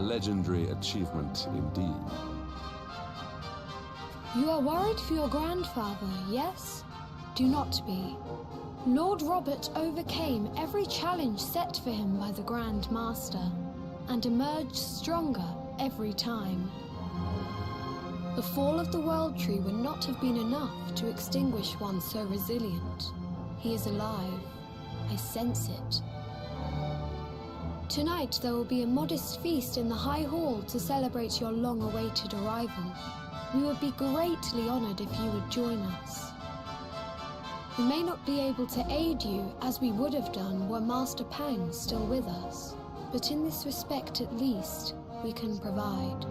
legendary achievement indeed. You are worried for your grandfather, yes? Do not be. Lord Robert overcame every challenge set for him by the Grand Master, and emerged stronger every time. The fall of the World Tree would not have been enough to extinguish one so resilient. He is alive. I sense it. Tonight there will be a modest feast in the High Hall to celebrate your long-awaited arrival. We would be greatly honored if you would join us. We may not be able to aid you as we would have done were Master Pang still with us, but in this respect at least, we can provide.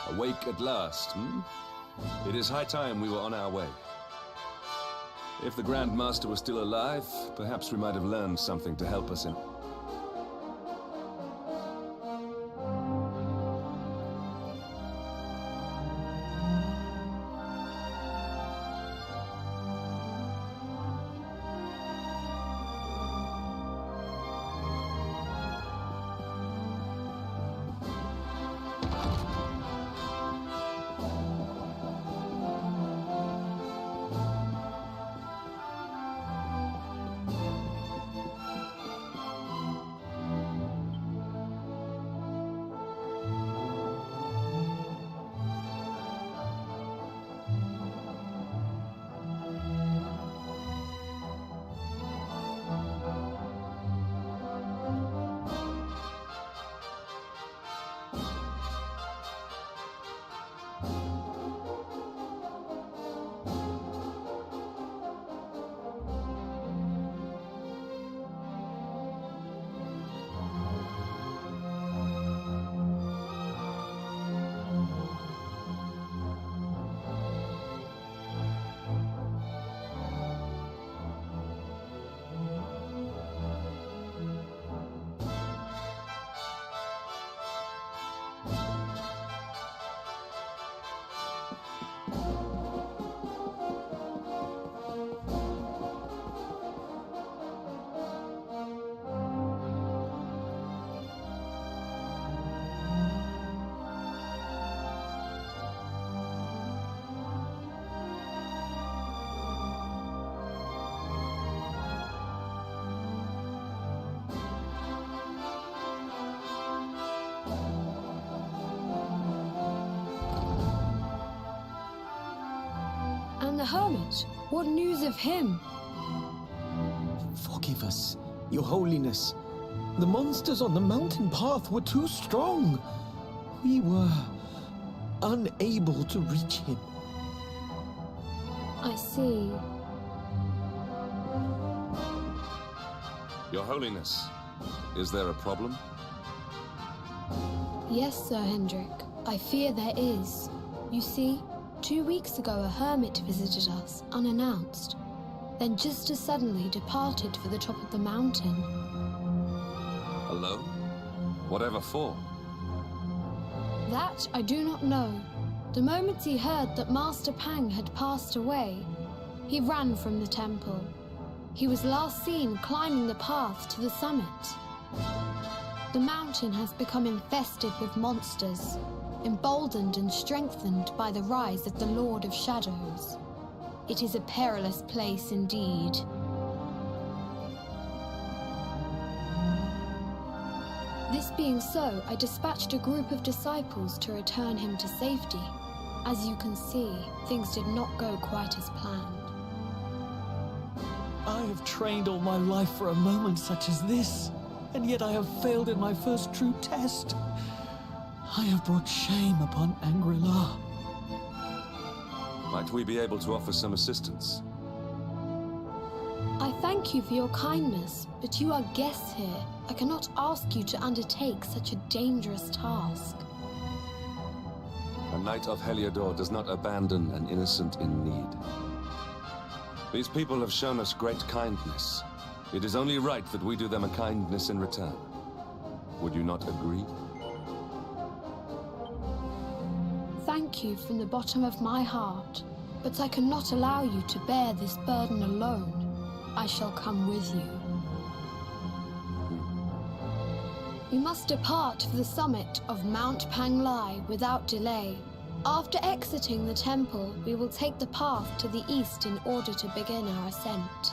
Awake at last, hmm? It is high time we were on our way. If the Grand Master was still alive, perhaps we might have learned something to help us in... And the hermit? What news of him? Forgive us, Your Holiness. The monsters on the mountain path were too strong. We were unable to reach him. I see. Your Holiness, is there a problem? Yes, Sir Hendrik. I fear there is. You see, 2 weeks ago a hermit visited us, unannounced, then just as suddenly departed for the top of the mountain. Alone? Whatever for? That I do not know. The moment he heard that Master Pang had passed away, he ran from the temple. He was last seen climbing the path to the summit. The mountain has become infested with monsters, emboldened and strengthened by the rise of the Lord of Shadows. It is a perilous place indeed. This being so, I dispatched a group of disciples to return him to safety. As you can see, things did not go quite as planned. I have trained all my life for a moment such as this, and yet I have failed in my first true test. I have brought shame upon Angri-La. Might we be able to offer some assistance? I thank you for your kindness, but you are guests here. I cannot ask you to undertake such a dangerous task. A knight of Heliodor does not abandon an innocent in need. These people have shown us great kindness. It is only right that we do them a kindness in return. Would you not agree? Thank you from the bottom of my heart, but I cannot allow you to bear this burden alone. I shall come with you. We must depart for the summit of Mount Panglai without delay. After exiting the temple, we will take the path to the east in order to begin our ascent.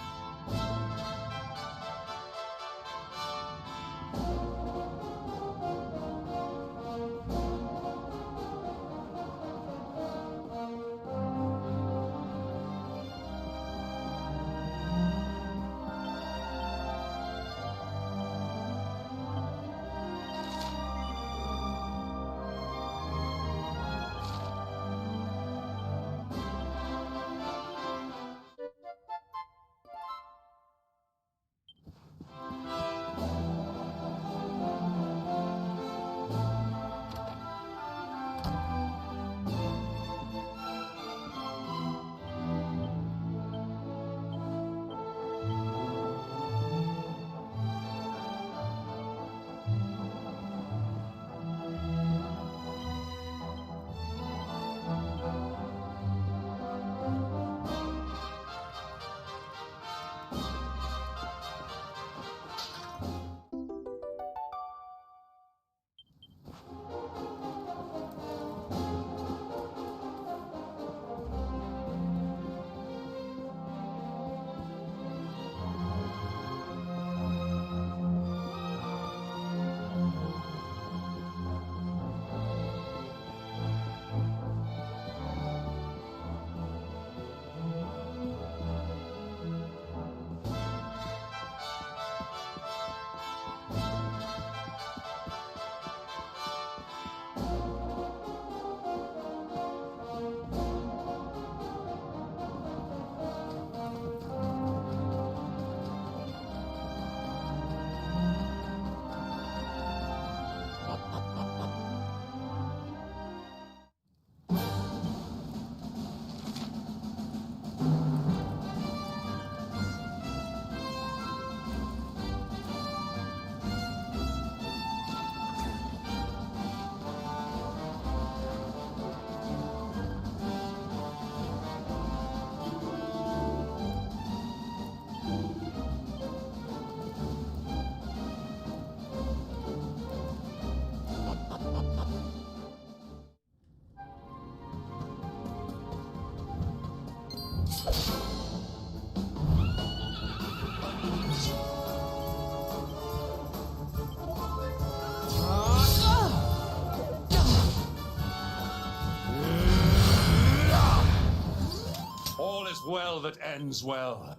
All is well that ends well.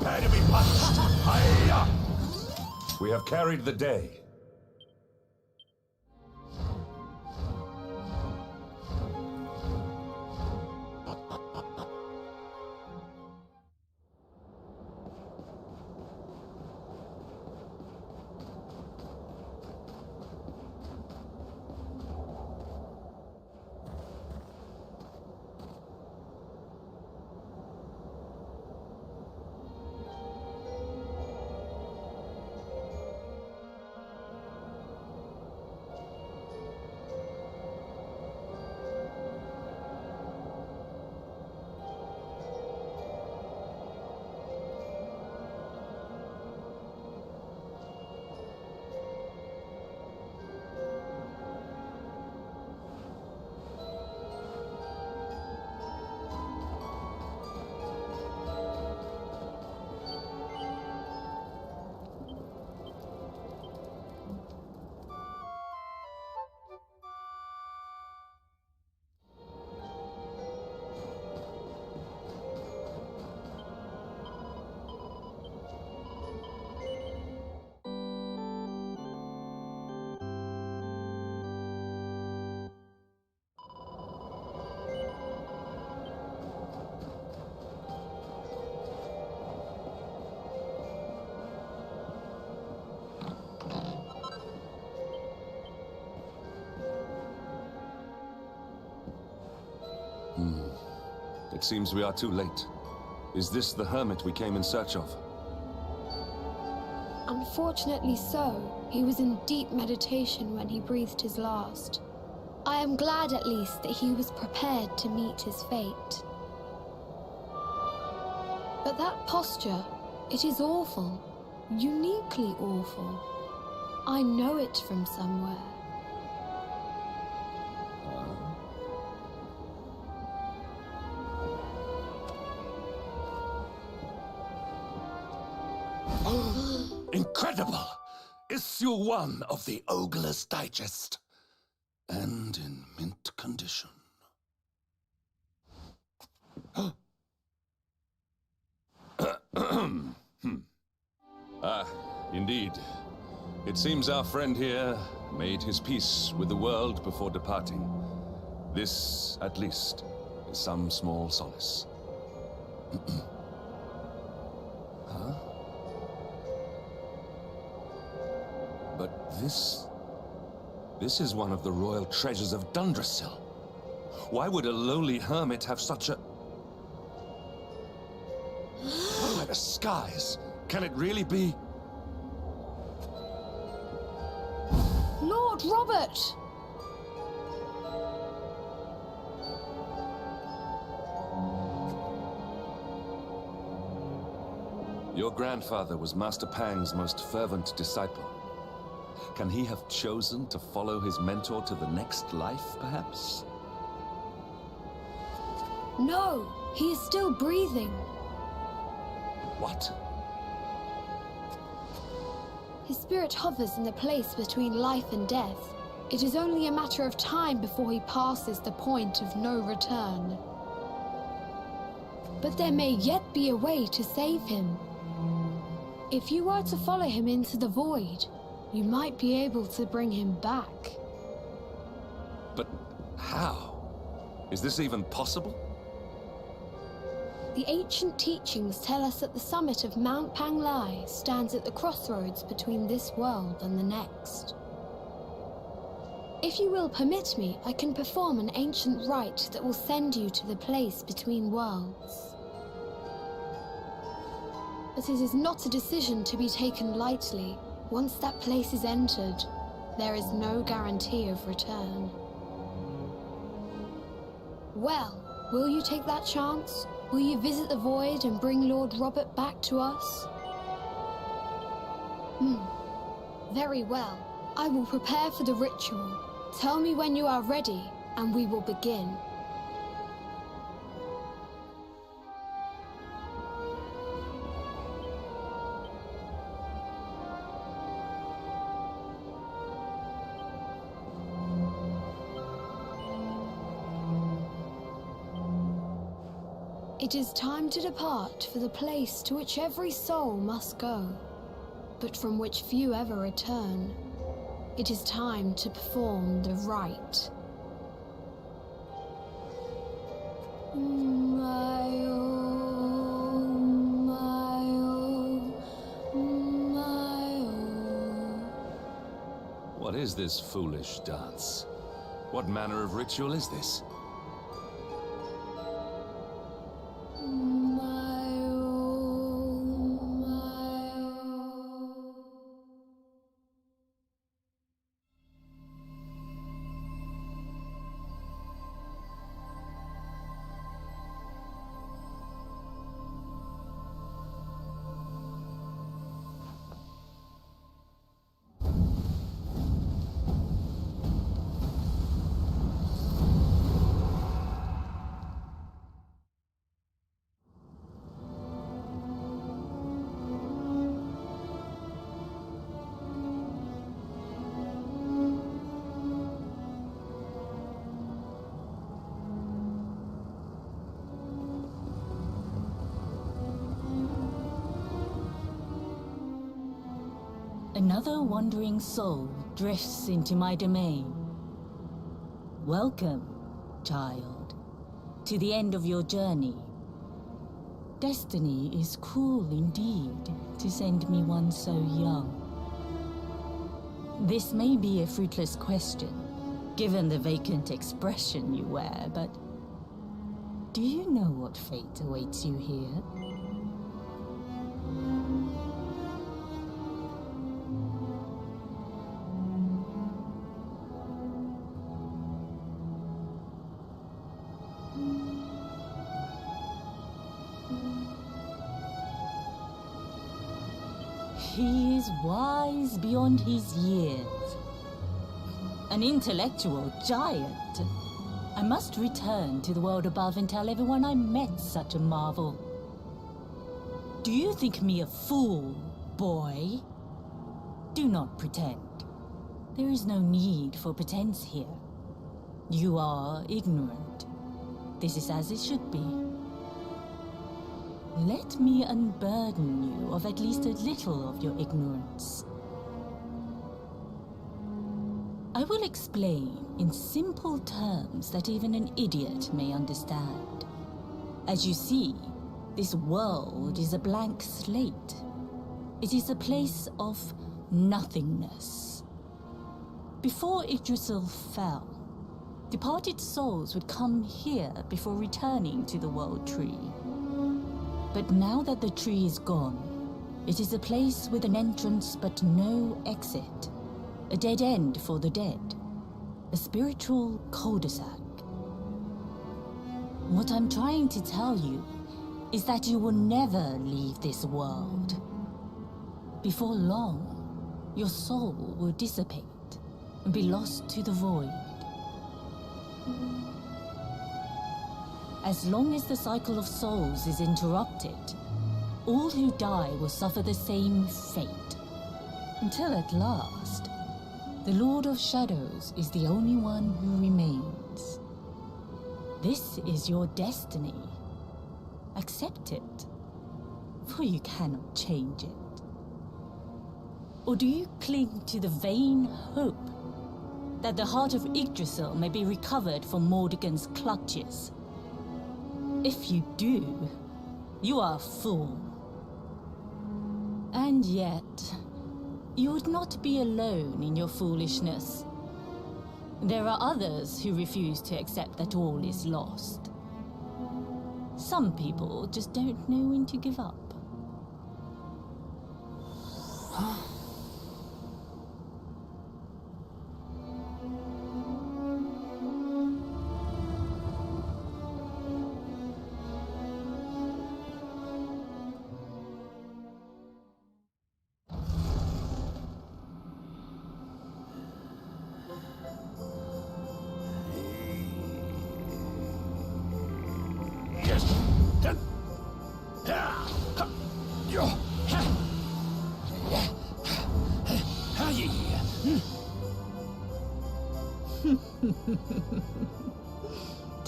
Prepare to be punched! Hiya! We have carried the day. It seems we are too late. Is this the hermit we came in search of? Unfortunately so. He was in deep meditation when he breathed his last. I am glad at least that he was prepared to meet his fate. But that posture, it is awful. Uniquely awful. I know it from somewhere. Incredible! Issue 1 of the Ogler's Digest. And in mint condition. Indeed. It seems our friend here made his peace with the world before departing. This, at least, is some small solace. Huh? But this is one of the royal treasures of Dundrasil. Why would a lowly hermit have such a... By the skies! Can it really be? Lord Robert! Your grandfather was Master Pang's most fervent disciple. Can he have chosen to follow his mentor to the next life, perhaps? No, he is still breathing. What? His spirit hovers in the place between life and death. It is only a matter of time before he passes the point of no return. But there may yet be a way to save him. If you were to follow him into the void, you might be able to bring him back. But how? Is this even possible? The ancient teachings tell us that the summit of Mount Panglai stands at the crossroads between this world and the next. If you will permit me, I can perform an ancient rite that will send you to the place between worlds. But it is not a decision to be taken lightly. Once that place is entered, there is no guarantee of return. Well, will you take that chance? Will you visit the void and bring Lord Robert back to us? Very well. I will prepare for the ritual. Tell me when you are ready, and we will begin. It is time to depart for the place to which every soul must go, but from which few ever return. It is time to perform the rite. What is this foolish dance? What manner of ritual is this? Another wandering soul drifts into my domain. Welcome, child, to the end of your journey. Destiny is cruel indeed to send me one so young. This may be a fruitless question, given the vacant expression you wear, but do you know what fate awaits you here? He is wise beyond his years. An intellectual giant. I must return to the world above and tell everyone I met such a marvel. Do you think me a fool, boy? Do not pretend. There is no need for pretense here. You are ignorant. This is as it should be. Let me unburden you of at least a little of your ignorance. I will explain in simple terms that even an idiot may understand. As you see, this world is a blank slate. It is a place of nothingness. Before Yggdrasil fell, departed souls would come here before returning to the World Tree. But now that the tree is gone, it is a place with an entrance but no exit. A dead end for the dead. A spiritual cul-de-sac. What I'm trying to tell you is that you will never leave this world. Before long, your soul will dissipate and be lost to the void. As long as the cycle of souls is interrupted, all who die will suffer the same fate. Until at last, the Lord of Shadows is the only one who remains. This is your destiny. Accept it, for you cannot change it. Or do you cling to the vain hope that the heart of Yggdrasil may be recovered from Mordegon's clutches? If you do, you are a fool. And yet, you would not be alone in your foolishness. There are others who refuse to accept that all is lost. Some people just don't know when to give up.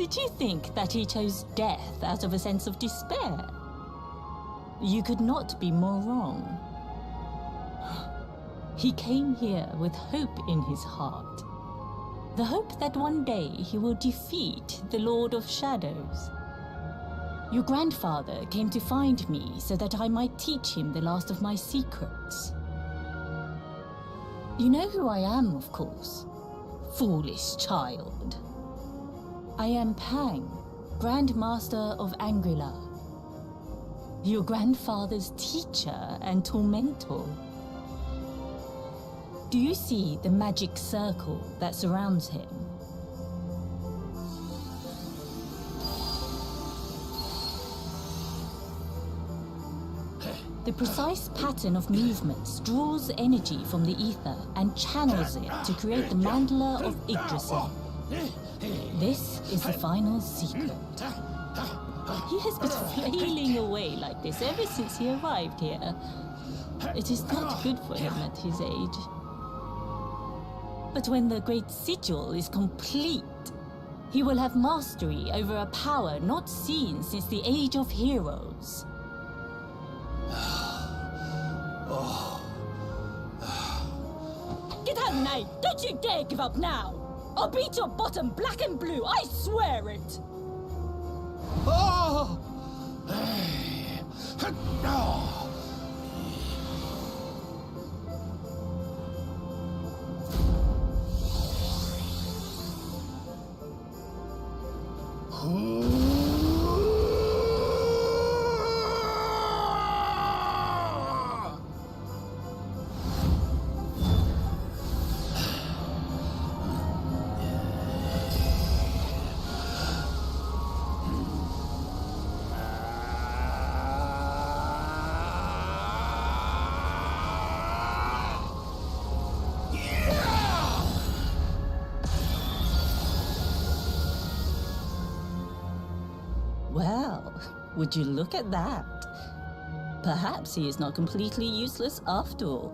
Did you think that he chose death out of a sense of despair? You could not be more wrong. He came here with hope in his heart. The hope that one day he will defeat the Lord of Shadows. Your grandfather came to find me so that I might teach him the last of my secrets. You know who I am, of course. Foolish child. I am Pang, Grand Master of Angri-La. Your grandfather's teacher and tormentor. Do you see the magic circle that surrounds him? The precise pattern of movements draws energy from the ether and channels it to create the Mandala of Yggdrasil. This is the final secret. He has been flailing away like this ever since he arrived here. It is not good for him at his age. But when the Great Sigil is complete, he will have mastery over a power not seen since the Age of Heroes. Get out, knight! Don't you dare give up now! I'll beat your bottom black and blue, I swear it! Oh! Well, would you look at that? Perhaps he is not completely useless after all.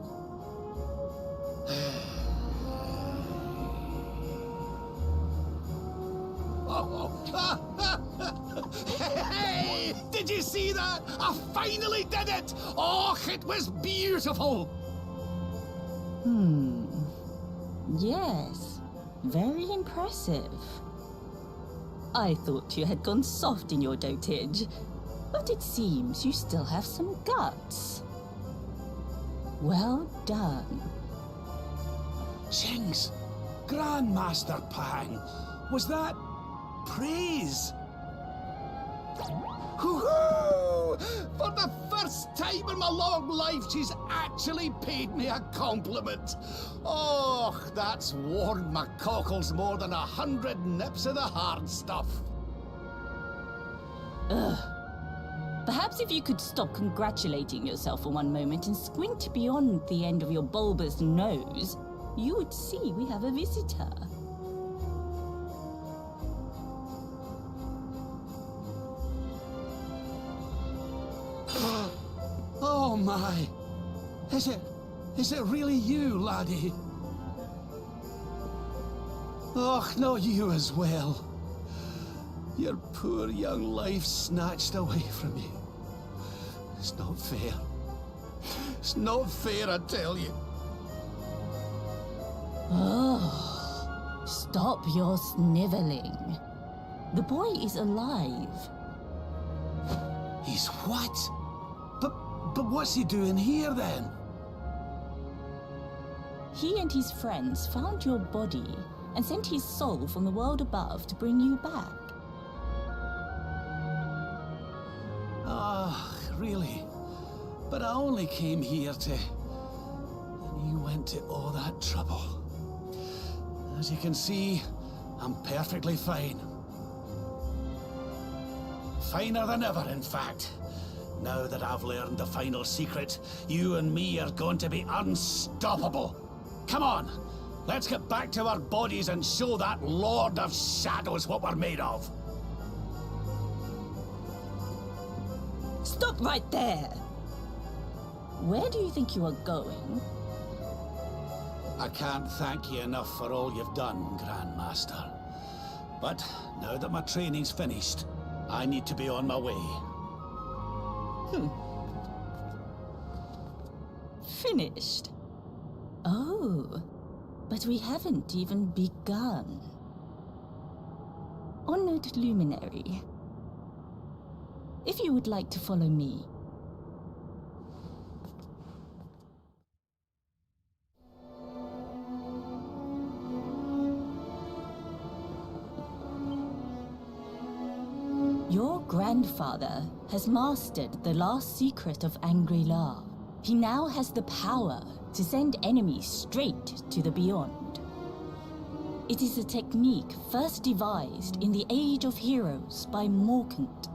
Hey! Did you see that? I finally did it! Oh, it was beautiful! Yes, very impressive. I thought you had gone soft in your dotage, but it seems you still have some guts. Well done. Jinx! Grandmaster Pang! Was that praise? Hoo-hoo! For the first time in my long life, she's actually paid me a compliment. Oh, that's warmed my cockles more than 100 nips of the hard stuff. Perhaps if you could stop congratulating yourself for one moment and squint beyond the end of your bulbous nose, you would see we have a visitor. Oh my! Is it really you, laddie? Oh, no, you as well. Your poor young life snatched away from you. It's not fair. It's not fair, I tell you. Oh, stop your sniveling. The boy is alive. He's what? But what's he doing here then? He and his friends found your body and sent his soul from the world above to bring you back. Ah, really? But I only came here to... And you went to all that trouble. As you can see, I'm perfectly fine. Finer than ever, in fact. Now that I've learned the final secret, you and me are going to be unstoppable. Come on, let's get back to our bodies and show that Lord of Shadows what we're made of. Stop right there! Where do you think you are going? I can't thank you enough for all you've done, Grandmaster. But now that my training's finished, I need to be on my way. Finished? Oh, but we haven't even begun. Honored Luminary, if you would like to follow me. Your grandfather has mastered the last secret of Angri-La. He now has the power to send enemies straight to the Beyond. It is a technique first devised in the Age of Heroes by Morkant,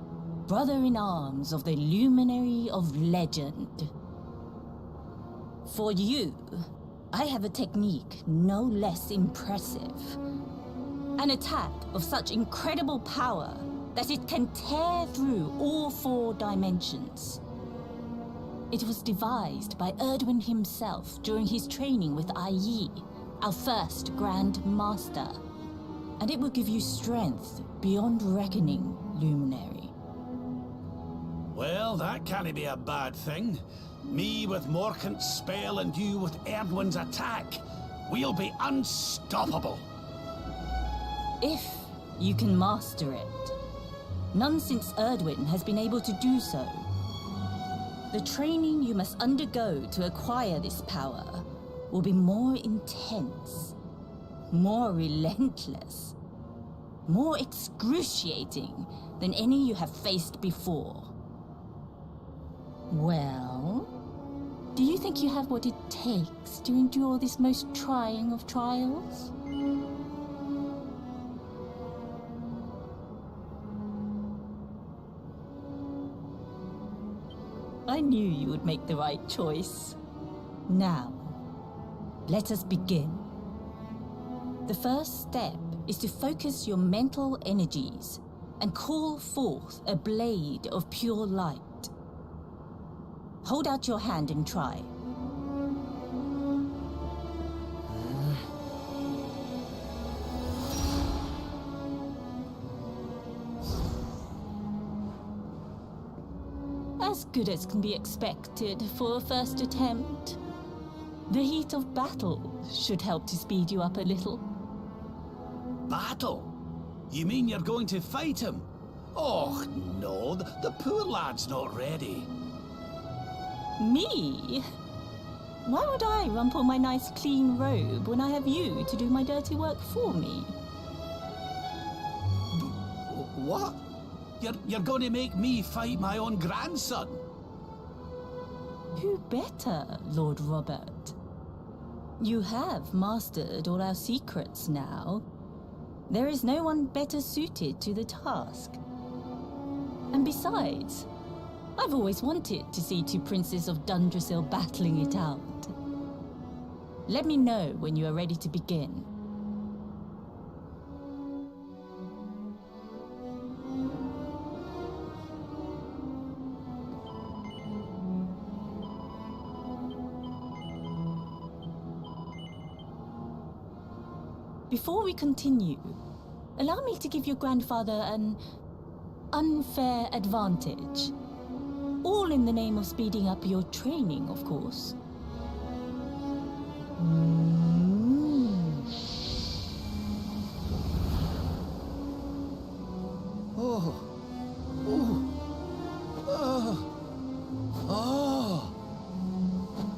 brother-in-arms of the Luminary of Legend. For you, I have a technique no less impressive. An attack of such incredible power that it can tear through all 4 dimensions. It was devised by Erdwin himself during his training with Yi, our first Grand Master. And it will give you strength beyond reckoning, Luminary. Well, that can't be a bad thing. Me with Morkant's spell and you with Erdwin's attack. We'll be unstoppable. If you can master it. None since Erdwin has been able to do so. The training you must undergo to acquire this power will be more intense, more relentless, more excruciating than any you have faced before. Well, do you think you have what it takes to endure this most trying of trials? I knew you would make the right choice. Now, let us begin. The first step is to focus your mental energies and call forth a blade of pure light. Hold out your hand and try. As good as can be expected for a first attempt. The heat of battle should help to speed you up a little. Battle? You mean you're going to fight him? Oh, no, the poor lad's not ready. Me? Why would I rumple my nice clean robe when I have you to do my dirty work for me? What? You're going to make me fight my own grandson? Who better, Lord Robert? You have mastered all our secrets now. There is no one better suited to the task. And besides, I've always wanted to see 2 princes of Dundrasil battling it out. Let me know when you are ready to begin. Before we continue, allow me to give your grandfather an unfair advantage. All in the name of speeding up your training, of course.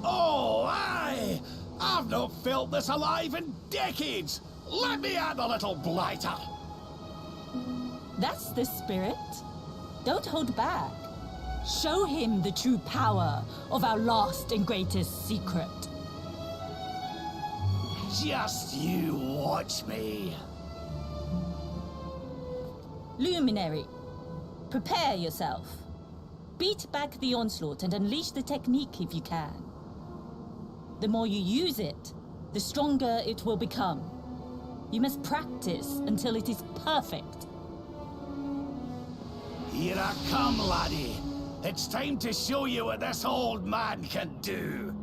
Oh, aye! I've not felt this alive in decades! Let me at the little blighter! That's the spirit. Don't hold back. Show him the true power of our last and greatest secret. Just you watch me. Luminary, prepare yourself. Beat back the onslaught and unleash the technique if you can. The more you use it, the stronger it will become. You must practice until it is perfect. Here I come, laddie. It's time to show you what this old man can do.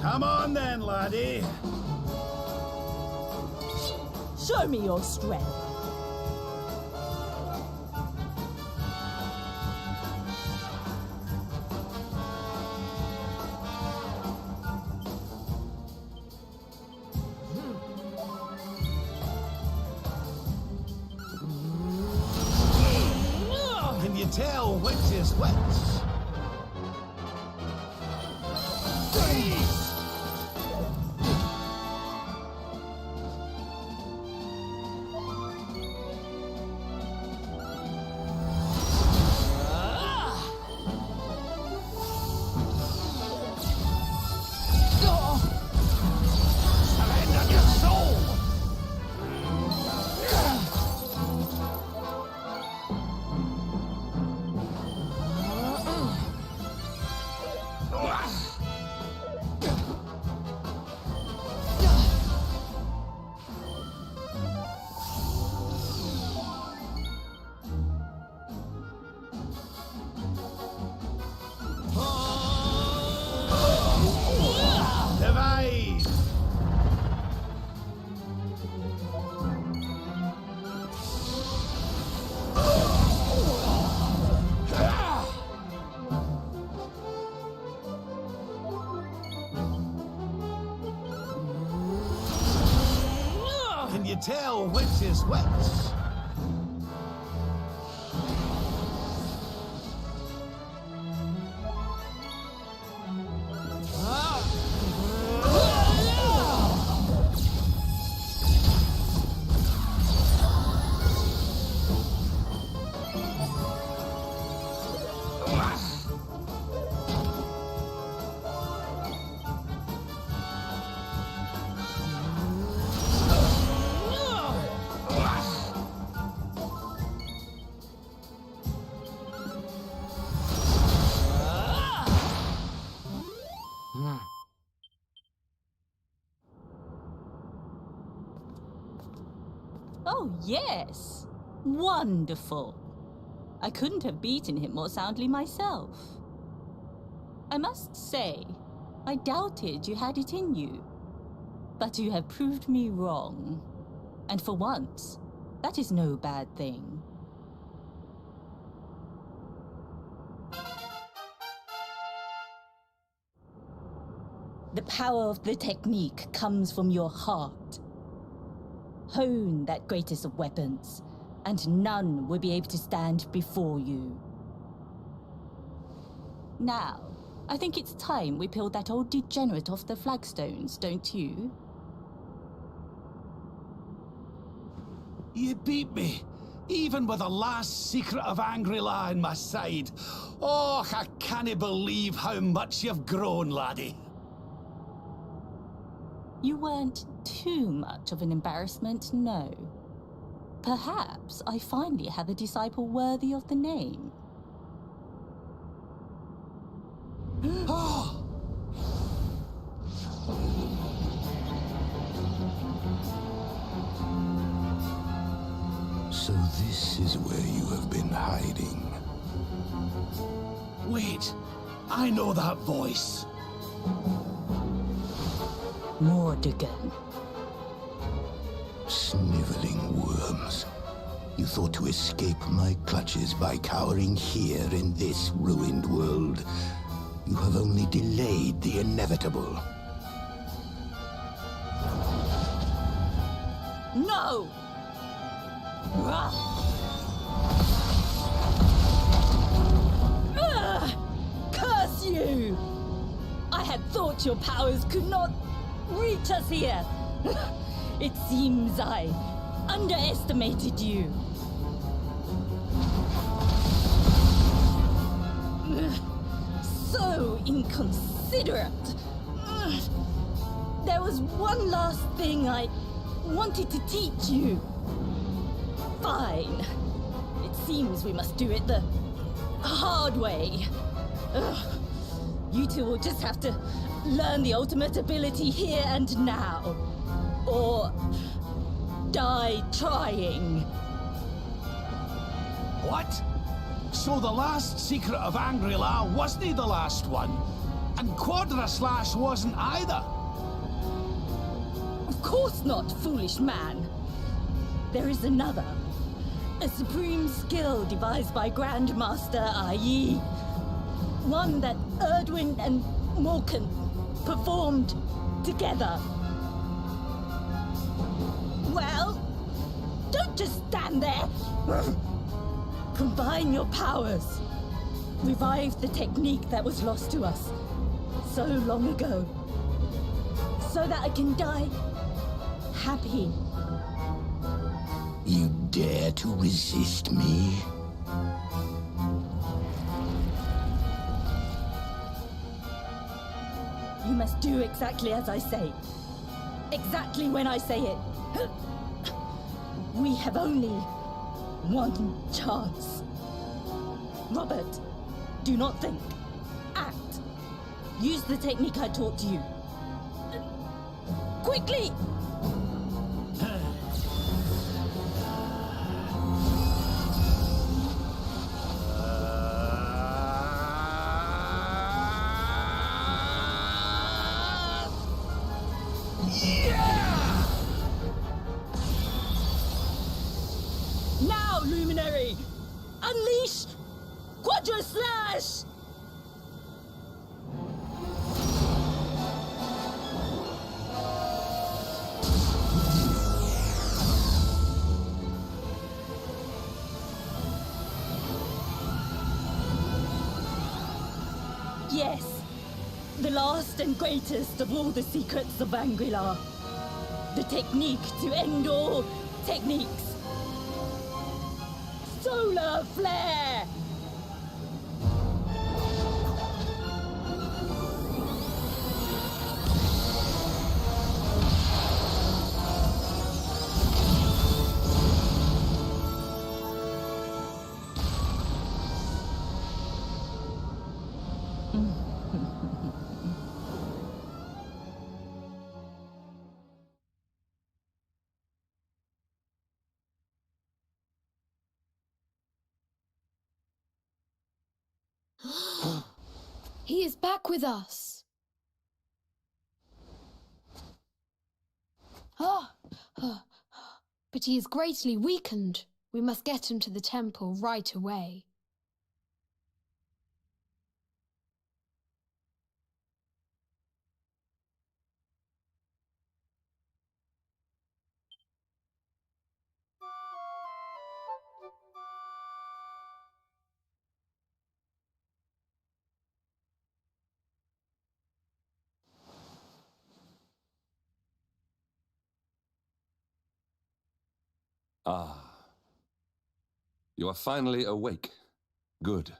Come on then, laddie. Show me your strength. Can you tell which is which? Surrender your soul! Divide! Can you tell which is which? Oh, yes. Wonderful. I couldn't have beaten him more soundly myself. I must say, I doubted you had it in you. But you have proved me wrong. And for once, that is no bad thing. The power of the technique comes from your heart. Hone that greatest of weapons, and none will be able to stand before you. Now, I think it's time we peeled that old degenerate off the flagstones, don't you? You beat me, even with the last secret of Angri-La in my side. Oh, I can't believe how much you've grown, laddie. You weren't too much of an embarrassment, no. Perhaps I finally have a disciple worthy of the name. Oh! So this is where you have been hiding. Wait, I know that voice. Mordegon. Sniveling worms. You thought to escape my clutches by cowering here in this ruined world. You have only delayed the inevitable. No! Curse you! I had thought your powers could not reach us here. It seems I underestimated you. So inconsiderate. There was one last thing I wanted to teach you. Fine. It seems we must do it the hard way. You two will just have to learn the ultimate ability here and now. Or die trying. What? So the last secret of Angri-La wasn't the last one? And Quadra Slash wasn't either? Of course not, foolish man. there is another. A supreme skill devised by Grandmaster Yi. One that Erdwin and Morkan performed together. Well, don't just stand there. Combine your powers. Revive the technique that was lost to us so long ago. So that I can die happy. You dare to resist me? You must do exactly as I say. Exactly when I say it. We have only one chance. Robert, do not think. Act. Use the technique I taught you. Quickly! Now, Luminary! Unleash Quadra Slash! Yes, the last and greatest of all the secrets of Angri-La. The technique to end all techniques. Solar Flare! He is back with us. But he is greatly weakened. We must get him to the temple right away. Ah. You are finally awake. Good.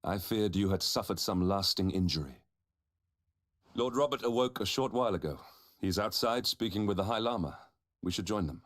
I feared you had suffered some lasting injury. Lord Robert awoke a short while ago. He's outside speaking with the High Lama. We should join them.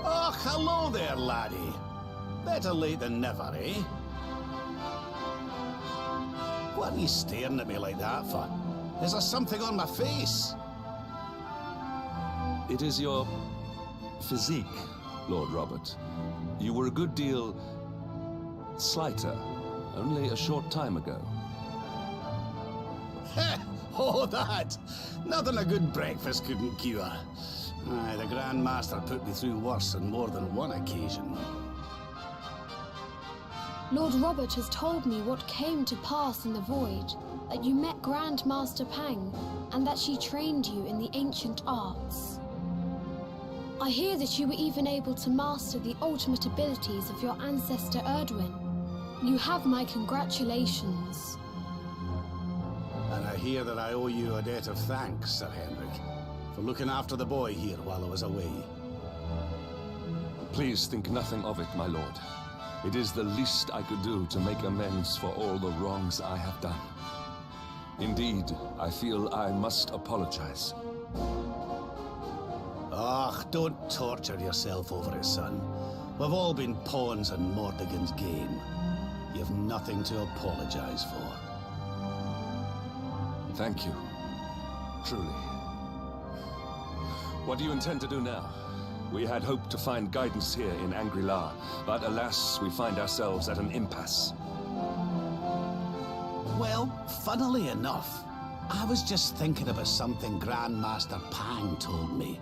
Oh, hello there, laddie. Better late than never, eh? What are you staring at me like that for? Is there something on my face? It is your physique, Lord Robert. You were a good deal slighter only a short time ago. Oh, that! Nothing a good breakfast couldn't cure. Aye, the Grand Master put me through worse on more than one occasion. Lord Robert has told me what came to pass in the Void, that you met Grand Master Pang, and that she trained you in the ancient arts. I hear that you were even able to master the ultimate abilities of your ancestor Erdwin. You have my congratulations. And I hear that I owe you a debt of thanks, Sir Henrik, for looking after the boy here while I was away. Please think nothing of it, my lord. It is the least I could do to make amends for all the wrongs I have done. Indeed, I feel I must apologize. Ugh, don't torture yourself over it, son. We've all been pawns in Mordegon's game. You've nothing to apologize for. Thank you. Truly. What do you intend to do now? We had hoped to find guidance here in Angri-La, but alas, we find ourselves at an impasse. Well, funnily enough, I was just thinking about something Grandmaster Pang told me.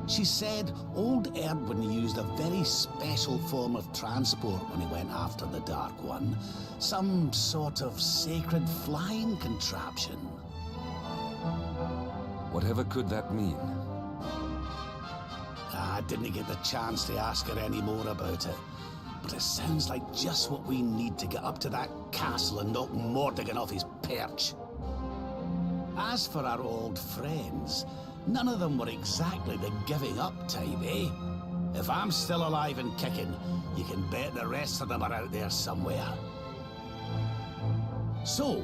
She said old Erdwin used a very special form of transport when he went after the Dark One. Some sort of sacred flying contraption. Whatever could that mean? I didn't get the chance to ask her any more about it. But it sounds like just what we need to get up to that castle and knock Mordegon off his perch. As for our old friends, none of them were exactly the giving up type, eh? If I'm still alive and kicking, you can bet the rest of them are out there somewhere. So,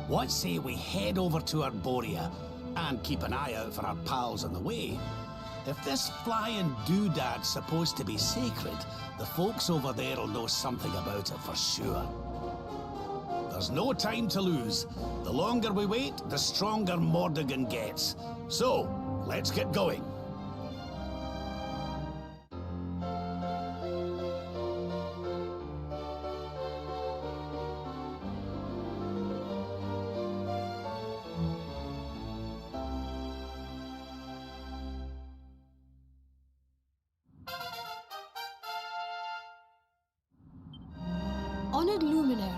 what say we head over to Arborea and keep an eye out for our pals on the way? If this flying doodad's supposed to be sacred, the folks over there will know something about it for sure. There's no time to lose. The longer we wait, the stronger Mordegon gets. So, let's get going. Honored Luminary,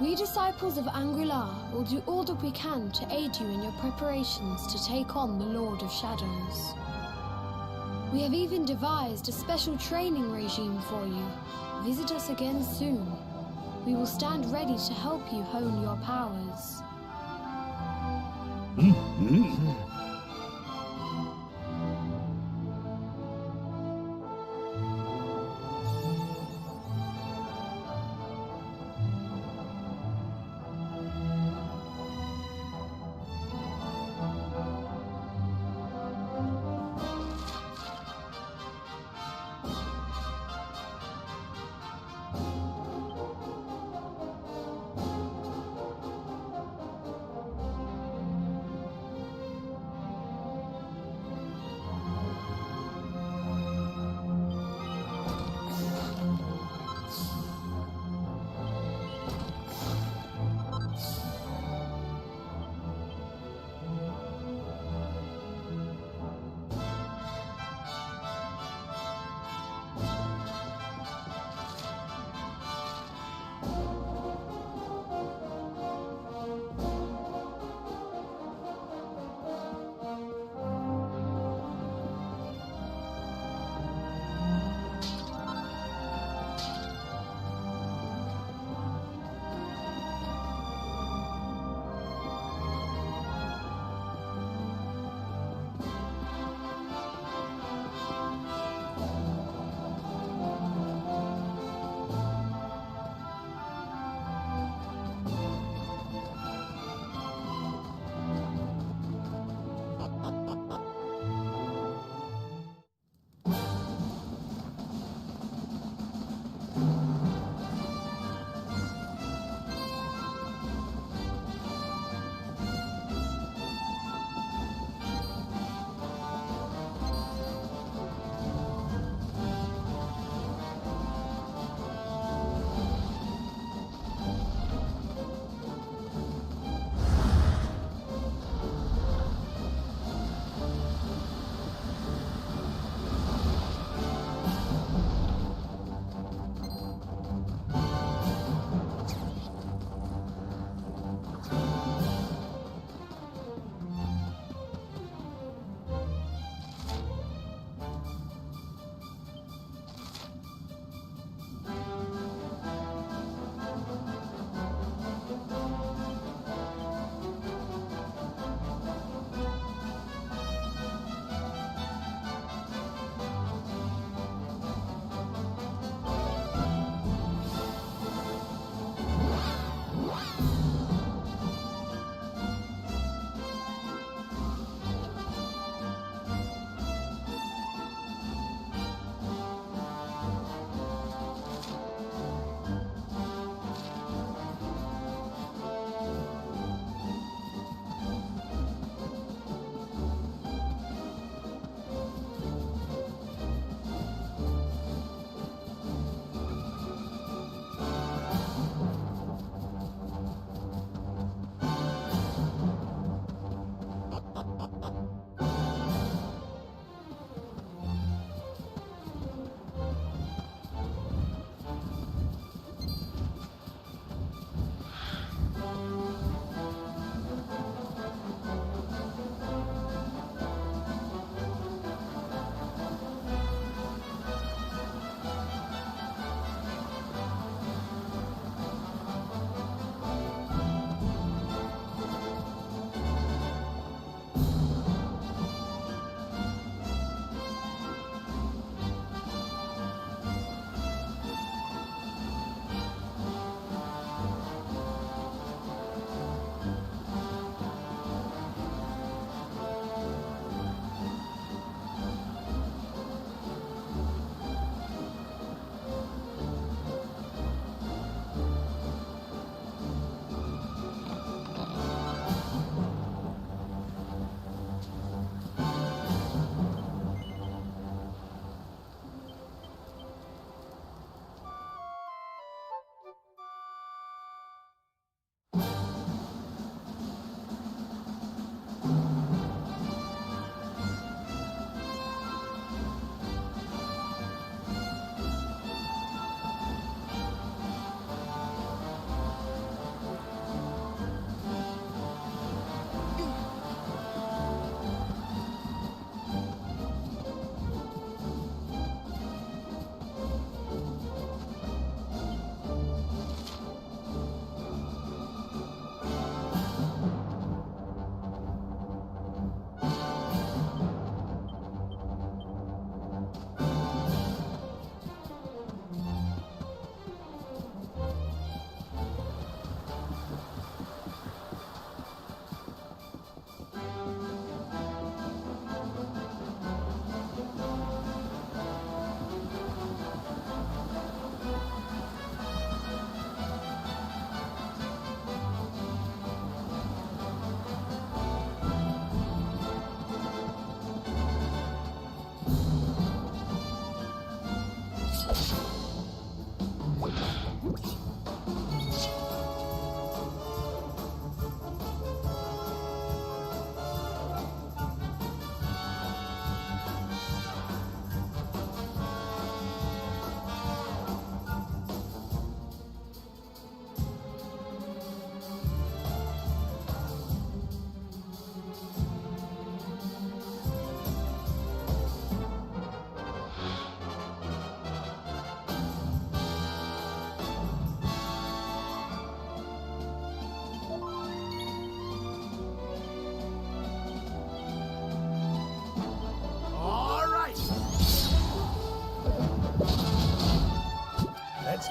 we disciples of Angri-La will do all that we can to aid you in your preparations to take on the Lord of Shadows. We have even devised a special training regime for you. Visit us again soon. We will stand ready to help you hone your powers.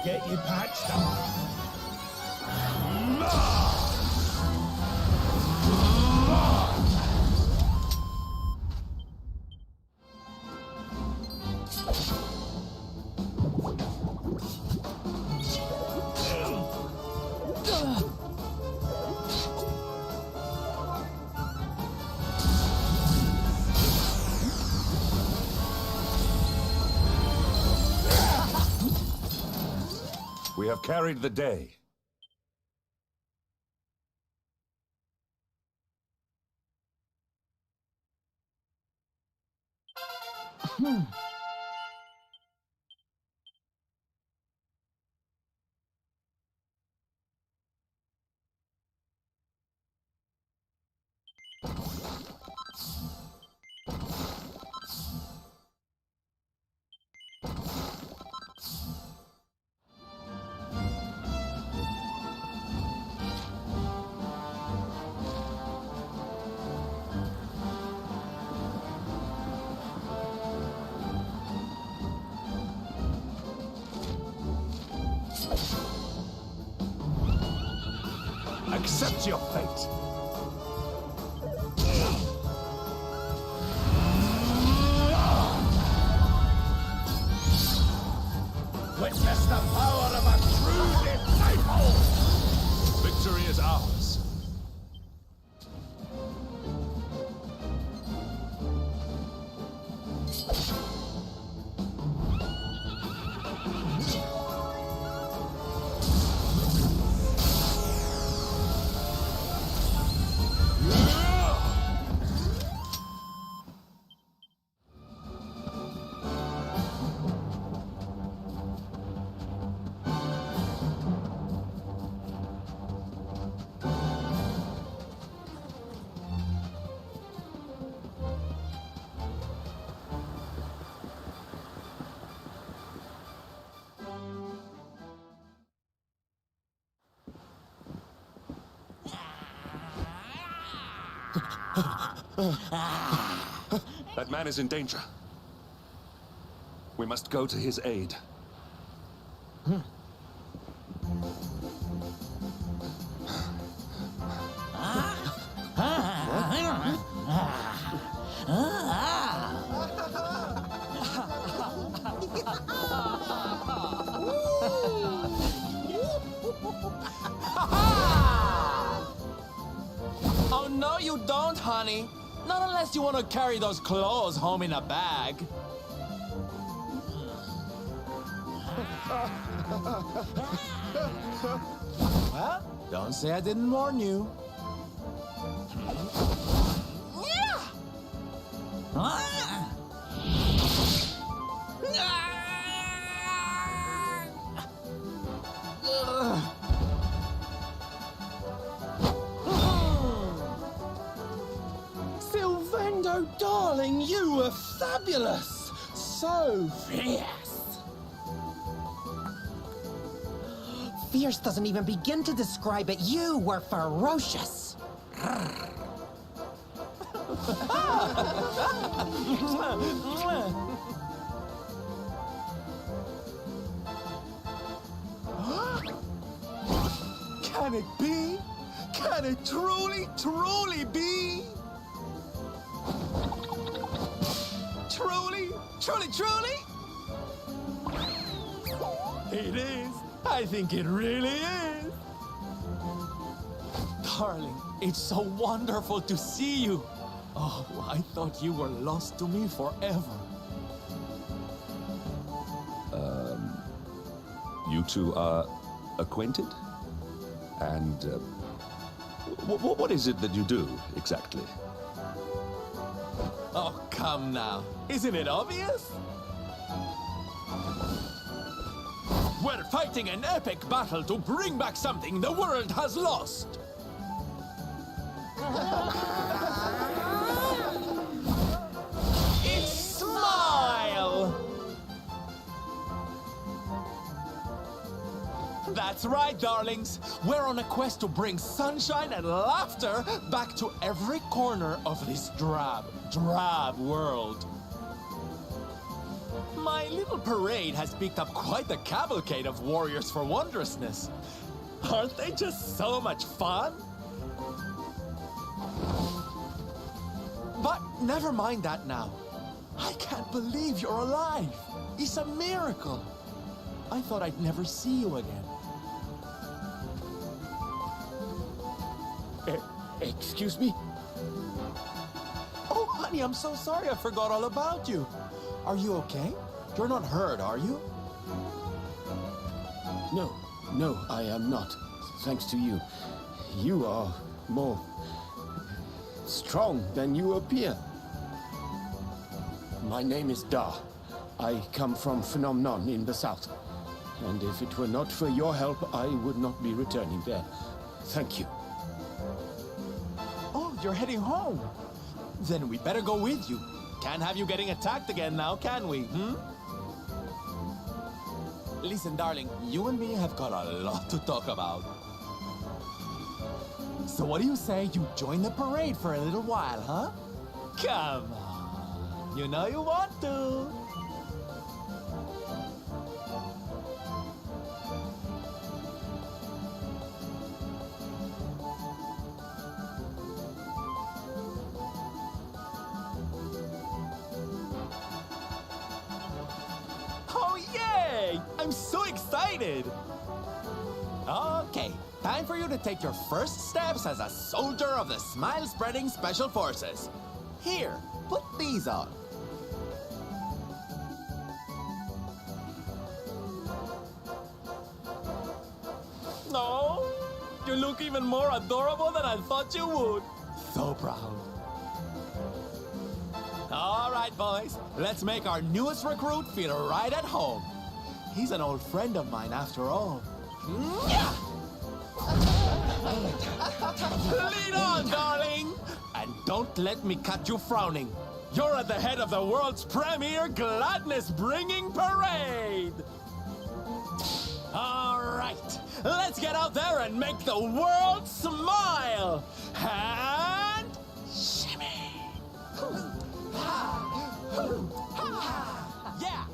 get you patched up. We have carried the day. Accept your fate. Witness the power of a true disciple! Victory is ours. That man is in danger. We must go to his aid. Oh, no, you don't, honey. Not unless you want to carry those clothes home in a bag. Well, don't say I didn't warn you. Sylvando, darling, you were fabulous. So fierce. Fierce doesn't even begin to describe it. You were ferocious. Can it be? Can it truly, truly be? Truly, truly, truly? It is. I think it really is. Darling, it's so wonderful to see you. Oh, I thought you were lost to me forever. You two are acquainted? And what is it that you do, exactly? Oh, come now. Isn't it obvious? We're fighting an epic battle to bring back something the world has lost. It's Smile! That's right, darlings. We're on a quest to bring sunshine and laughter back to every corner of this drab world. My little parade has picked up quite the cavalcade of warriors for wondrousness. Aren't they just so much fun? But never mind that now. I can't believe you're alive. It's a miracle. I thought I'd never see you again. Excuse me? Oh, honey, I'm so sorry. I forgot all about you. Are you okay? You're not hurt, are you? No, I am not. Thanks to you. You are more strong than you appear. My name is Da. I come from Phenomenon in the south. And if it were not for your help, I would not be returning there. Thank you. Oh, you're heading home. Then we better go with you. Can't have you getting attacked again now, can we, Listen, darling, you and me have got a lot to talk about. So what do you say you join the parade for a little while, huh? Come on. You know you want to. Oh, yay! I'm so excited! Okay, time for you to take your first steps as a soldier of the Smile-Spreading Special Forces. Here, put these on. No, you look even more adorable than I thought you would. So proud. All right, boys, let's make our newest recruit feel right at home. He's an old friend of mine after all. Lead on, darling! And don't let me catch you frowning. You're at the head of the world's premier gladness-bringing parade! All right, let's get out there and make the world smile! And... shimmy! Yeah!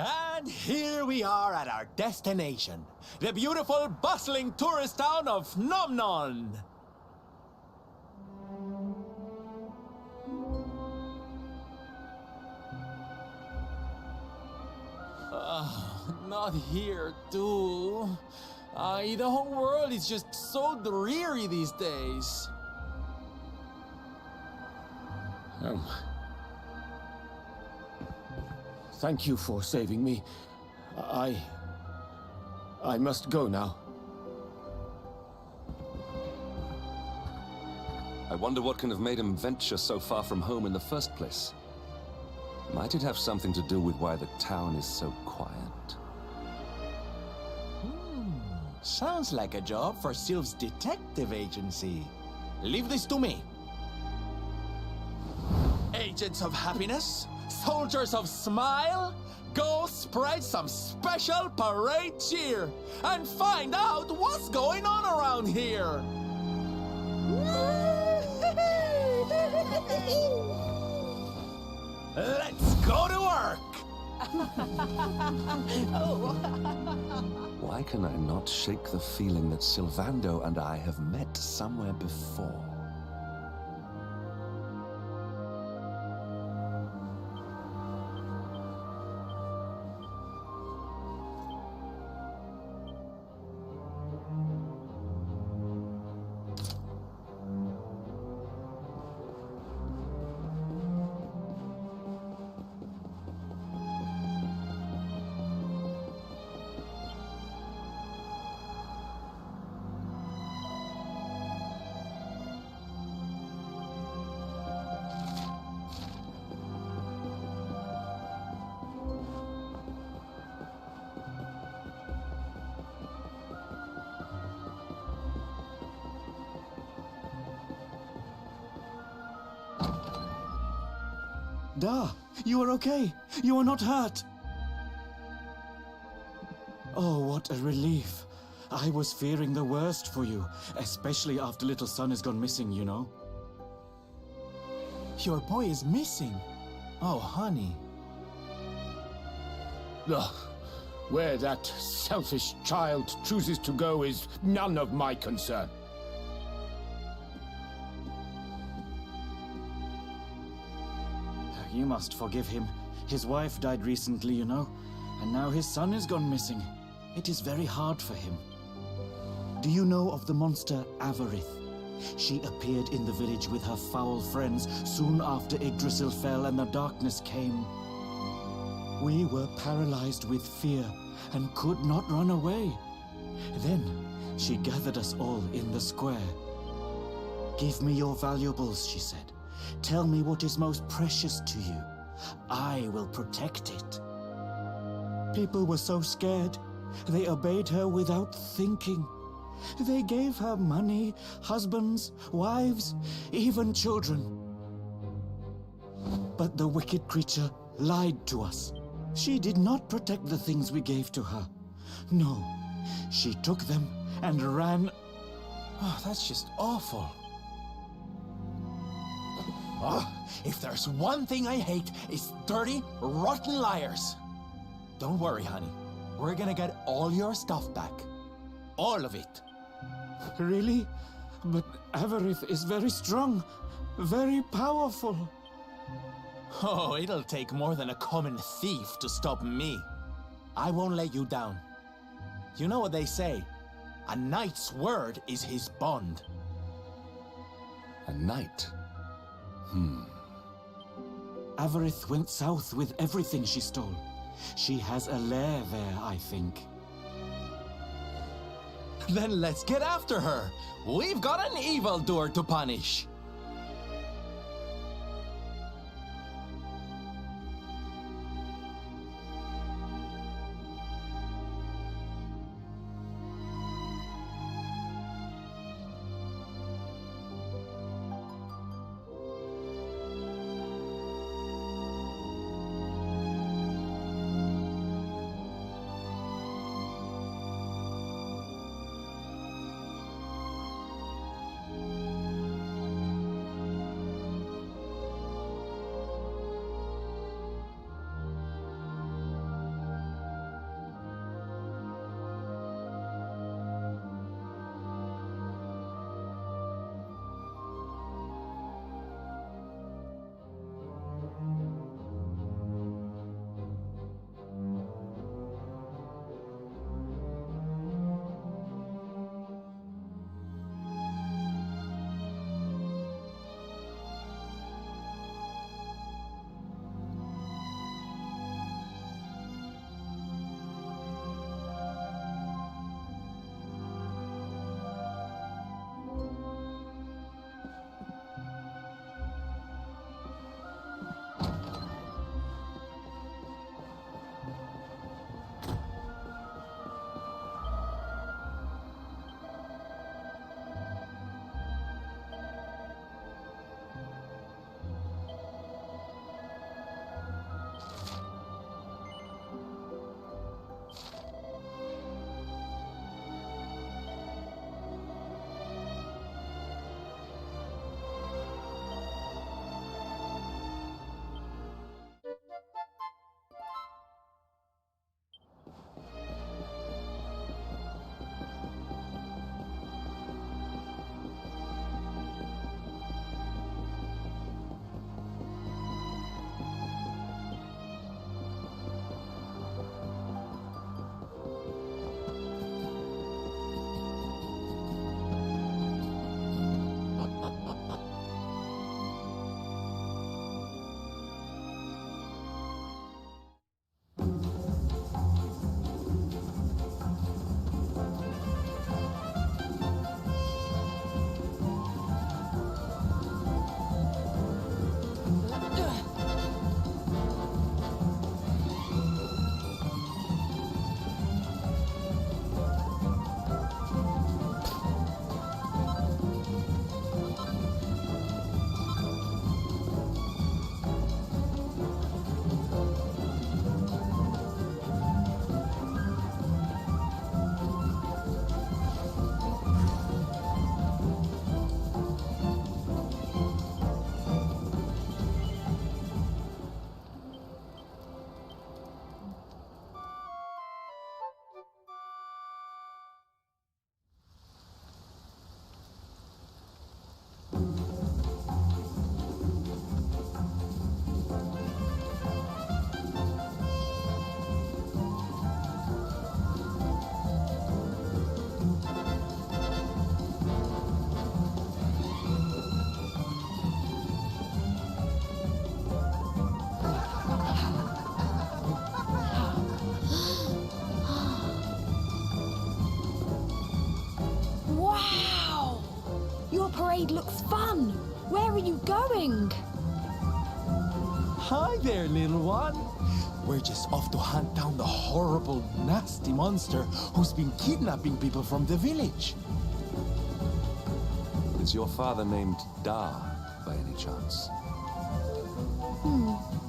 And here we are at our destination, the beautiful, bustling tourist town of Nomnon. Not here, too. The whole world is just so dreary these days. Thank you for saving me. I must go now. I wonder what can have made him venture so far from home in the first place. Might it have something to do with why the town is so quiet? Sounds like a job for Sylph's detective agency. Leave this to me. Agents of happiness, soldiers of smile, go spread some special parade cheer and find out what's going on around here. Let's go to work. Why can I not shake the feeling that Sylvando and I have met somewhere before? Da, you are okay. You are not hurt. Oh, what a relief. I was fearing the worst for you, especially after little son has gone missing, you know. Your boy is missing. Oh, honey. Ugh. Where that selfish child chooses to go is none of my concern. You must forgive him. His wife died recently, you know, and now his son has gone missing. It is very hard for him. Do you know of the monster Avarith? She appeared in the village with her foul friends soon after Yggdrasil fell and the darkness came. We were paralyzed with fear and could not run away. Then she gathered us all in the square. "Give me your valuables," she said. "Tell me what is most precious to you. I will protect it." People were so scared. They obeyed her without thinking. They gave her money, husbands, wives, even children. But the wicked creature lied to us. She did not protect the things we gave to her. No, she took them and ran. Oh, that's just awful. Oh, if there's one thing I hate, it's dirty, rotten liars. Don't worry, honey. We're gonna get all your stuff back. All of it. Really? But Avarith is very strong, very powerful. Oh, it'll take more than a common thief to stop me. I won't let you down. You know what they say? A knight's word is his bond. A knight? Avarith went south with everything she stole. She has a lair there, I think. Then let's get after her. We've got an evildoer to punish. raid looks fun. Where are you going? Hi there, little one. We're just off to hunt down the horrible, nasty monster who's been kidnapping people from the village. Is your father named Dar, by any chance?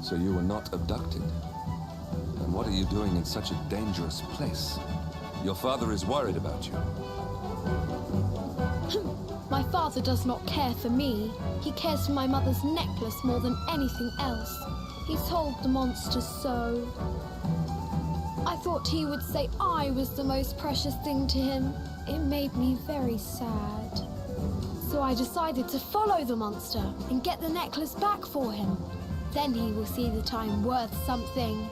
So you were not abducted? And what are you doing in such a dangerous place? Your father is worried about you. My father does not care for me. He cares for my mother's necklace more than anything else. He told the monster so. I thought he would say I was the most precious thing to him. It made me very sad. So I decided to follow the monster and get the necklace back for him. Then he will see that I'm worth something.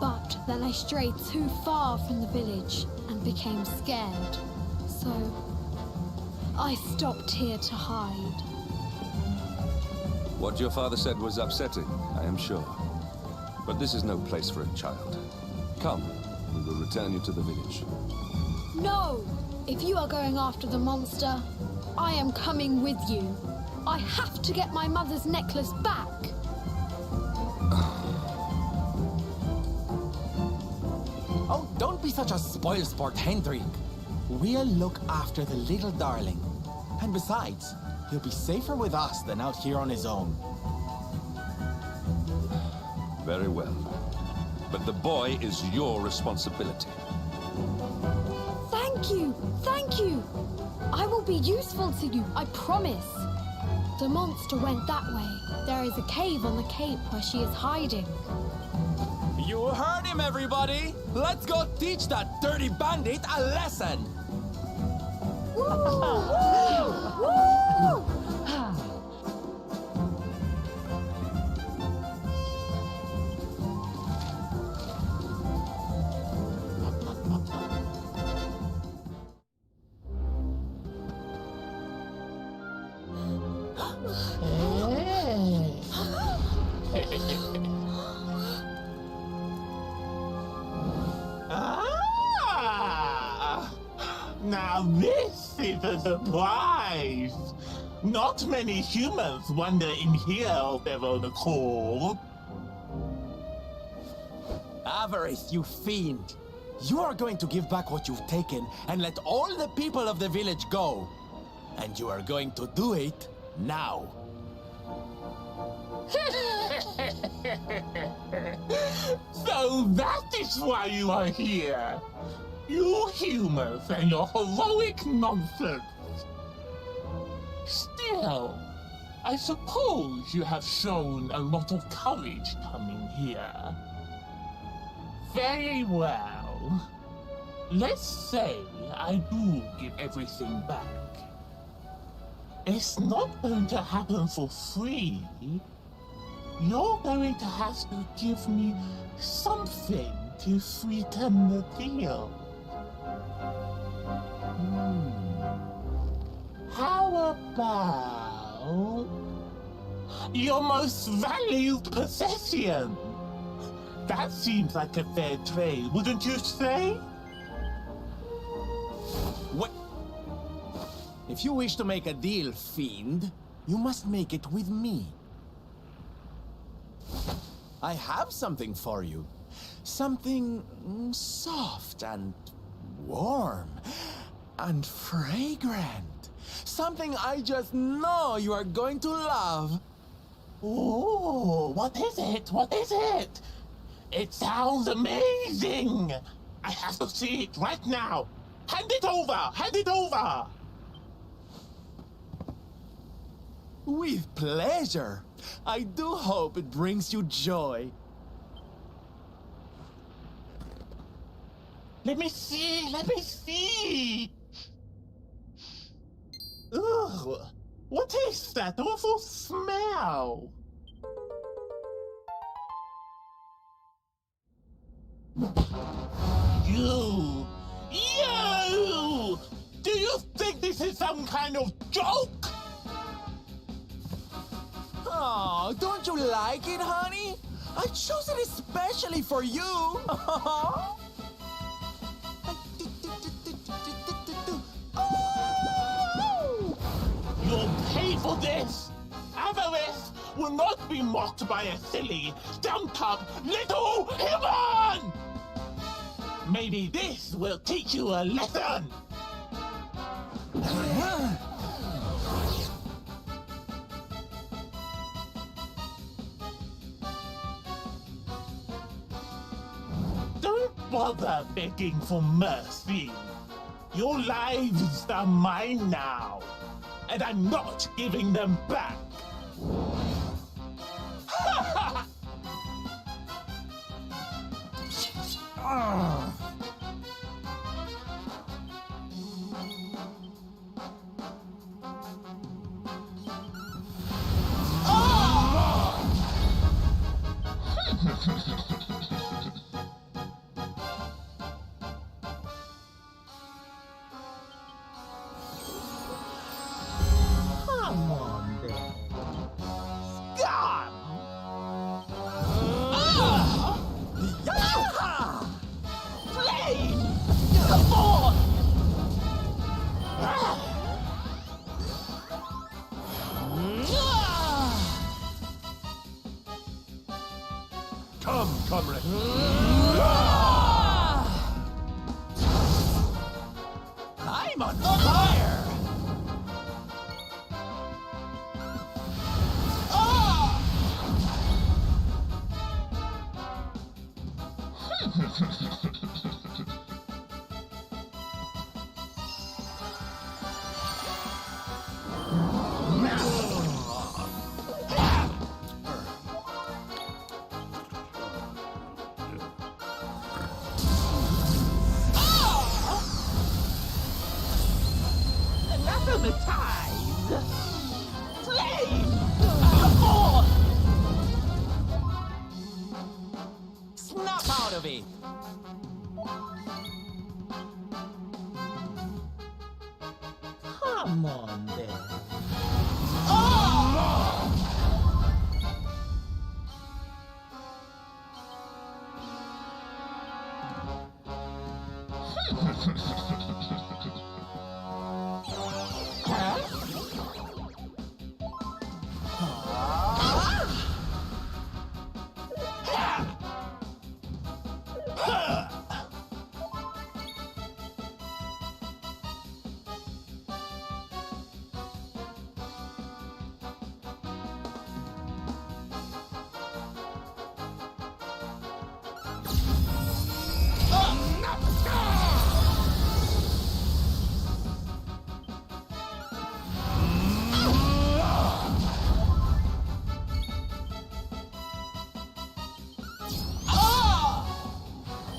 But then I strayed too far from the village and became scared. So I stopped here to hide. What your father said was upsetting, I am sure. But this is no place for a child. Come, we will return you to the village. No! If you are going after the monster, I am coming with you. I have to get my mother's necklace back. Oh, don't be such a spoilsport, Hendrik. We'll look after the little darling. And besides, he'll be safer with us than out here on his own. Very well. But the boy is your responsibility. Thank you! Thank you! I will be useful to you, I promise. The monster went that way. There is a cave on the cape where she is hiding. You heard him, everybody! Let's go teach that dirty bandit a lesson! Now this is a surprise! Not many humans wander in here of their own accord. Avarith, you fiend! You are going to give back what you've taken and let all the people of the village go. And you are going to do it now. So that is why you are here! You humans and your heroic nonsense! Still, I suppose you have shown a lot of courage coming here. Very well. Let's say I do give everything back. It's not going to happen for free. You're going to have to give me something to sweeten the deal. How about your most valued possession? That seems like a fair trade, wouldn't you say? What? If you wish to make a deal, fiend, you must make it with me. I have something for you. Something soft and warm and fragrant. Something I just know you are going to love. Oh, what is it? What is it? It sounds amazing! I have to see it right now! Hand it over! Hand it over! With pleasure. I do hope it brings you joy. Let me see! Let me see! Ugh! What is that awful smell? You! You! Do you think this is some kind of joke? Oh, don't you like it, honey? I chose it especially for you. Oh! Your this! Avarith will not be mocked by a silly, dumb-up little human! Maybe this will teach you a lesson! Don't bother begging for mercy. Your lives are mine now, and I'm not giving them back. Come on, then. Scum! Flame! Come on! Come, comrade. I'm on fire! Anathematize! Flame! Come on! Snap out of it! Come on, then.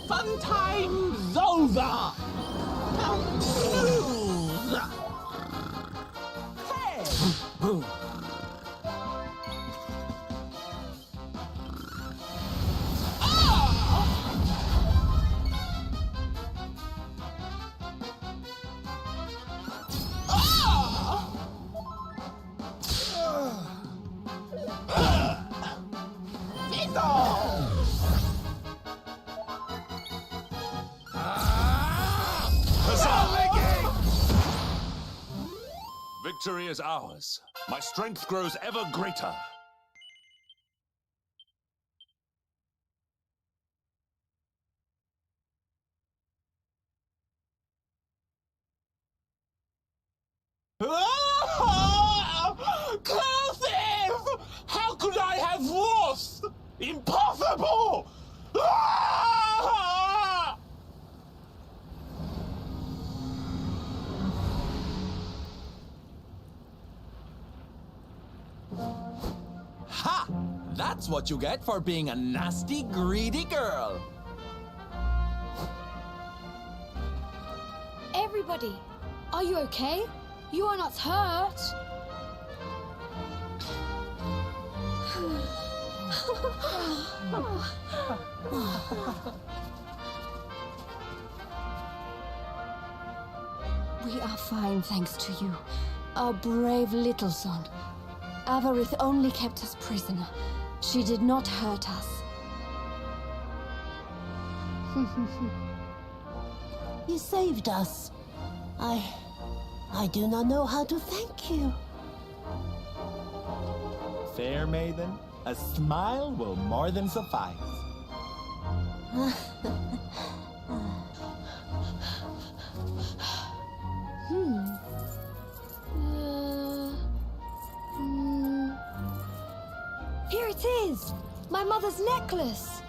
Fun time's over! Now snooze! Hey! Victory is ours. My strength grows ever greater. Cursive! How could I have lost? Impossible! Ha! That's what you get for being a nasty, greedy girl. Everybody, are you okay? You are not hurt. We are fine, thanks to you. Our brave little son. Avarith only kept us prisoner. She did not hurt us. You saved us. I do not know how to thank you. fair maiden, a smile will more than suffice. Here it is! My mother's necklace!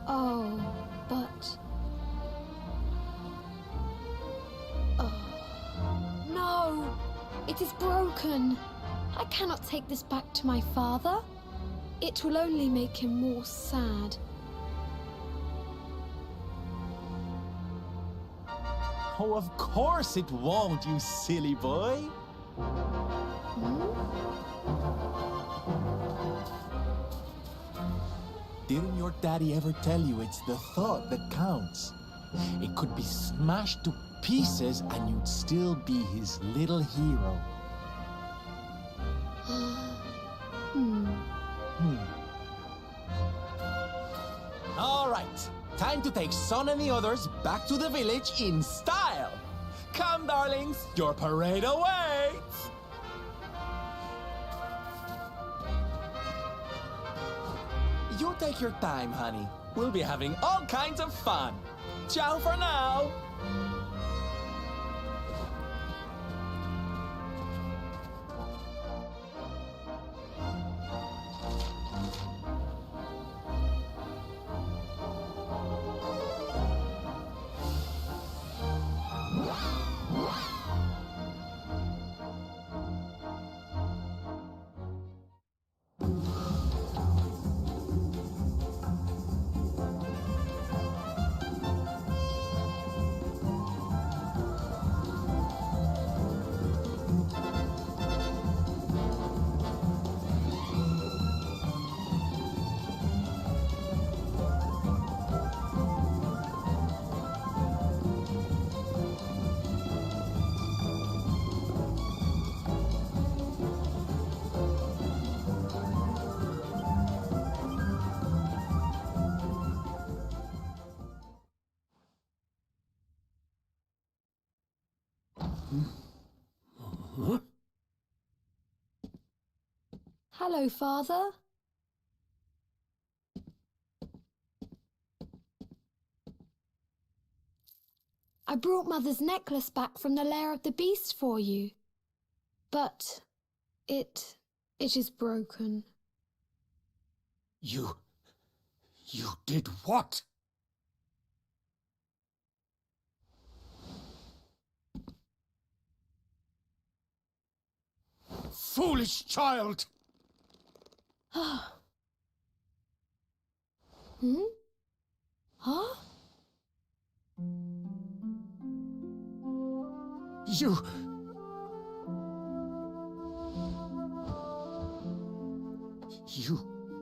Oh, but... Oh, no! It is broken! I cannot take this back to my father. It will only make him more sad. Oh, of course it won't, you silly boy. Didn't your daddy ever tell you it's the thought that counts? It could be smashed to pieces and you'd still be his little hero. All right, time to take Son and the others back to the village in style. Come, darlings, your parade awaits. You take your time, honey. We'll be having all kinds of fun. Ciao for now. Hello, Father. I brought Mother's necklace back from the lair of the beast for you. But it is broken. You did what? Foolish child! Hmm? Huh? You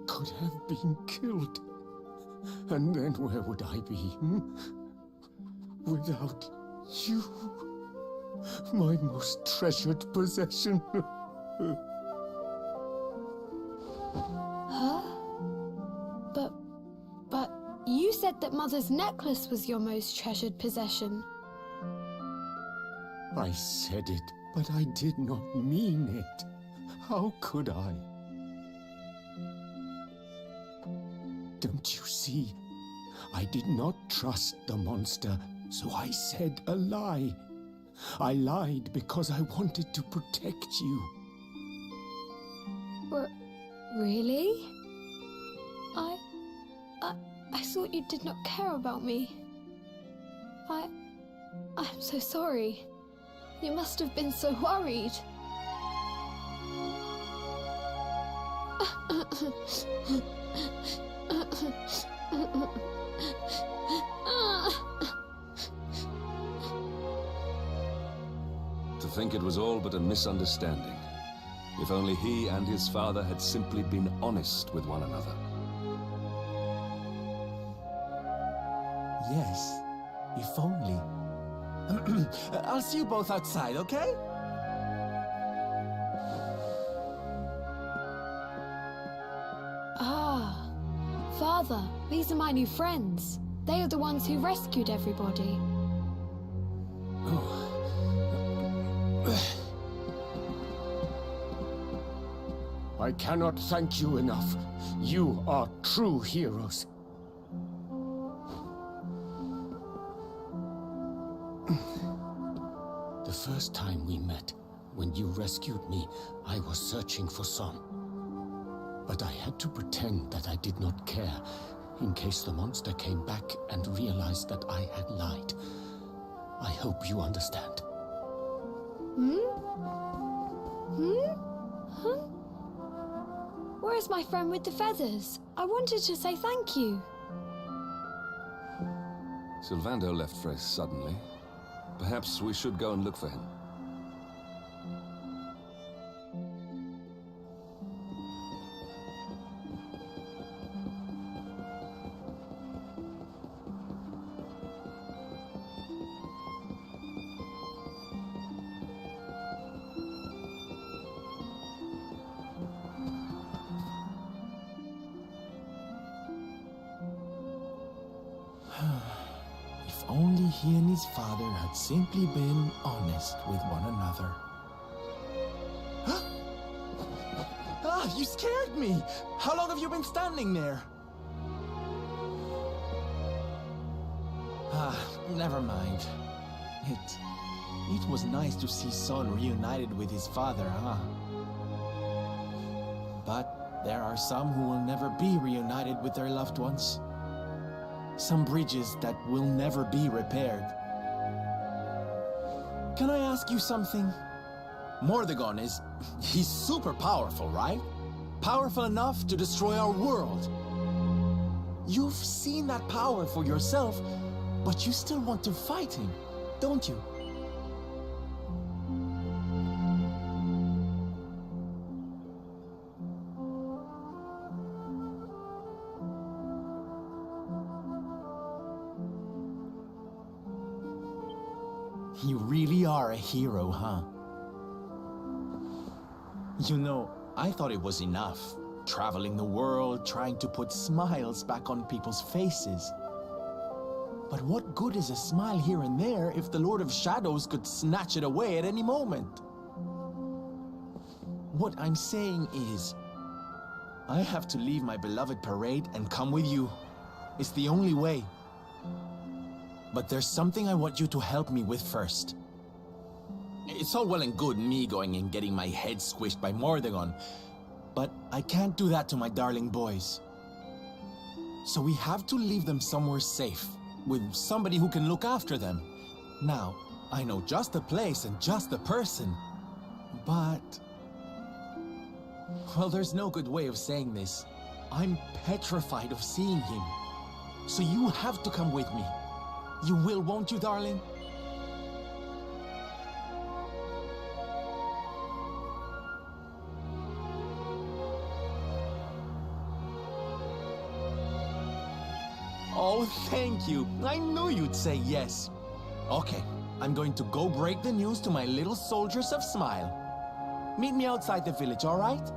could have been killed. And then where would I be? Without you, my most treasured possession. Huh? But you said that Mother's necklace was your most treasured possession. I said it, but I did not mean it. How could I? Don't you see? I did not trust the monster, so I said a lie. I lied because I wanted to protect you. Really? I thought you did not care about me. I'm so sorry. You must have been so worried. To think it was all but a misunderstanding. If only he and his father had simply been honest with one another. Yes, if only. I'll see you both outside, okay? Ah, Father, these are my new friends. They are the ones who rescued everybody. I I cannot thank you enough. You are true heroes. The first time we met, when you rescued me, I was searching for Son. But I had to pretend that I did not care, in case the monster came back and realized that I had lied. I hope you understand. Huh? Where's my friend with the feathers? I wanted to say thank you. Sylvando left Frey's suddenly. Perhaps we should go and look for him. If only he and his father had simply been honest with one another. Ah, you scared me! How long have you been standing there? Ah, never mind. It was nice to see Son reunited with his father, huh? But there are some who will never be reunited with their loved ones. Some bridges that will never be repaired. Can I ask you something? Mordegon he's super powerful, right? Powerful enough to destroy our world. You've seen that power for yourself, but you still want to fight him, don't you? You really are a hero, huh? You know, I thought it was enough. Traveling the world, trying to put smiles back on people's faces. But what good is a smile here and there if the Lord of Shadows could snatch it away at any moment? What I'm saying is, I have to leave my beloved parade and come with you. It's the only way. But there's something I want you to help me with first. It's all well and good me going and getting my head squished by Mordegon, but I can't do that to my darling boys. So we have to leave them somewhere safe, with somebody who can look after them. Now, I know just the place and just the person, but... well, there's no good way of saying this. I'm petrified of seeing him. So you have to come with me. You will, won't you, darling? Oh, thank you. I knew you'd say yes. Okay, I'm going to go break the news to my little soldiers of Smile. Meet me outside the village, all right?